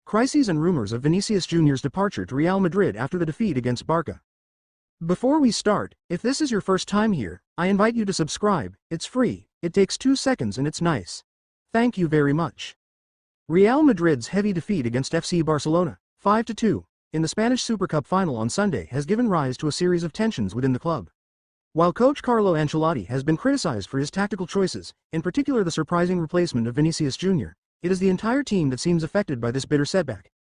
crises and rumors of Vinicius Jr.'s departure to Real Madrid after the defeat against Barca. Before we start, if this is your first time here, I invite you to subscribe. It's free, it takes 2 seconds and it's nice. Thank you very much. Real Madrid's heavy defeat against FC Barcelona, 5-2, in the Spanish Super Cup final on Sunday has given rise to a series of tensions within the club. While coach Carlo Ancelotti has been criticized for his tactical choices, in particular the surprising replacement of Vinicius Jr., it is the entire team that seems affected by this bitter setback.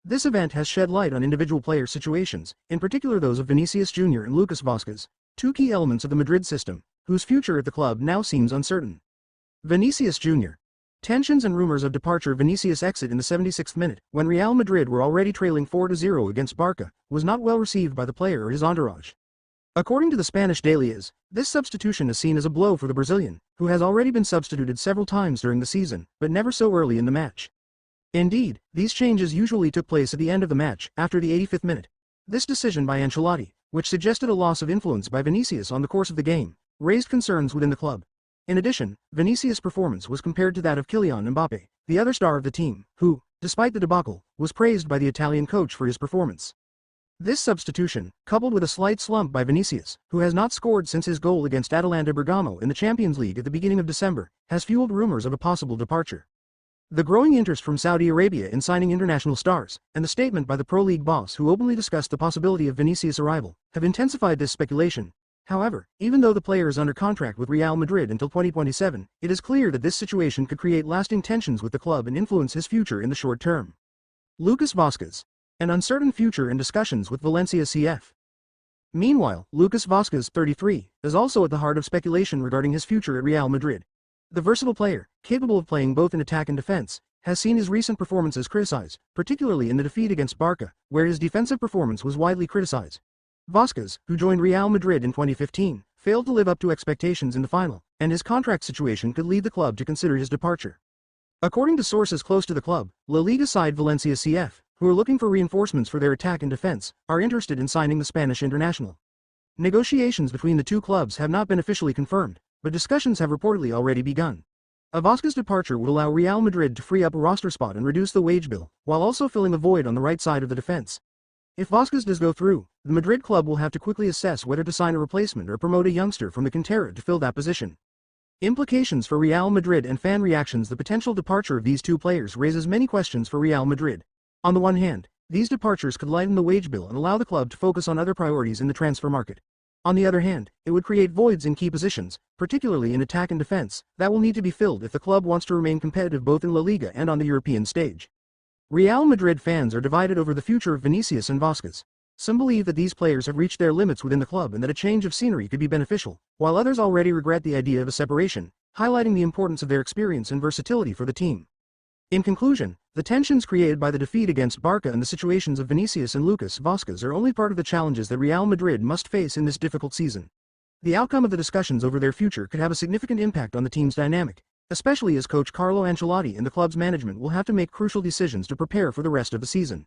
This event has shed light on individual player situations, in particular those of Vinicius Jr. and Lucas Vazquez, 2 key elements of the Madrid system, whose future at the club now seems uncertain. Vinicius Jr. Tensions and rumors of departure. Vinicius' exit in the 76th minute, when Real Madrid were already trailing 4-0 against Barca, was not well received by the player or his entourage. According to the Spanish Daily AS, this substitution is seen as a blow for the Brazilian, who has already been substituted several times during the season, but never so early in the match. Indeed, these changes usually took place at the end of the match, after the 85th minute. This decision by Ancelotti, which suggested a loss of influence by Vinicius on the course of the game, raised concerns within the club. In addition, Vinicius' performance was compared to that of Kylian Mbappe, the other star of the team, who, despite the debacle, was praised by the Italian coach for his performance. This substitution, coupled with a slight slump by Vinicius, who has not scored since his goal against Atalanta Bergamo in the Champions League at the beginning of December, has fueled rumors of a possible departure. The growing interest from Saudi Arabia in signing international stars, and the statement by the Pro League boss who openly discussed the possibility of Vinicius' arrival, have intensified this speculation. However, even though the player is under contract with Real Madrid until 2027, it is clear that this situation could create lasting tensions with the club and influence his future in the short term. Lucas Vazquez. An uncertain future and discussions with Valencia CF. Meanwhile, Lucas Vazquez, 33, is also at the heart of speculation regarding his future at Real Madrid. The versatile player, capable of playing both in attack and defense, has seen his recent performances criticized, particularly in the defeat against Barca, where his defensive performance was widely criticized. Vazquez, who joined Real Madrid in 2015, failed to live up to expectations in the final, and his contract situation could lead the club to consider his departure. According to sources close to the club, La Liga side Valencia CF, who are looking for reinforcements for their attack and defense, are interested in signing the Spanish international. Negotiations between the two clubs have not been officially confirmed, but discussions have reportedly already begun. A Vazquez departure would allow Real Madrid to free up a roster spot and reduce the wage bill, while also filling a void on the right side of the defense. If Vazquez does go through, the Madrid club will have to quickly assess whether to sign a replacement or promote a youngster from the cantera to fill that position. Implications for Real Madrid and fan reactions. The potential departure of these two players raises many questions for Real Madrid. On the one hand, these departures could lighten the wage bill and allow the club to focus on other priorities in the transfer market. On the other hand, it would create voids in key positions, particularly in attack and defense, that will need to be filled if the club wants to remain competitive both in La Liga and on the European stage. Real Madrid fans are divided over the future of Vinicius and Vazquez. Some believe that these players have reached their limits within the club and that a change of scenery could be beneficial, while others already regret the idea of a separation, highlighting the importance of their experience and versatility for the team. In conclusion, the tensions created by the defeat against Barca and the situations of Vinicius and Lucas Vazquez are only part of the challenges that Real Madrid must face in this difficult season. The outcome of the discussions over their future could have a significant impact on the team's dynamic, especially as coach Carlo Ancelotti and the club's management will have to make crucial decisions to prepare for the rest of the season.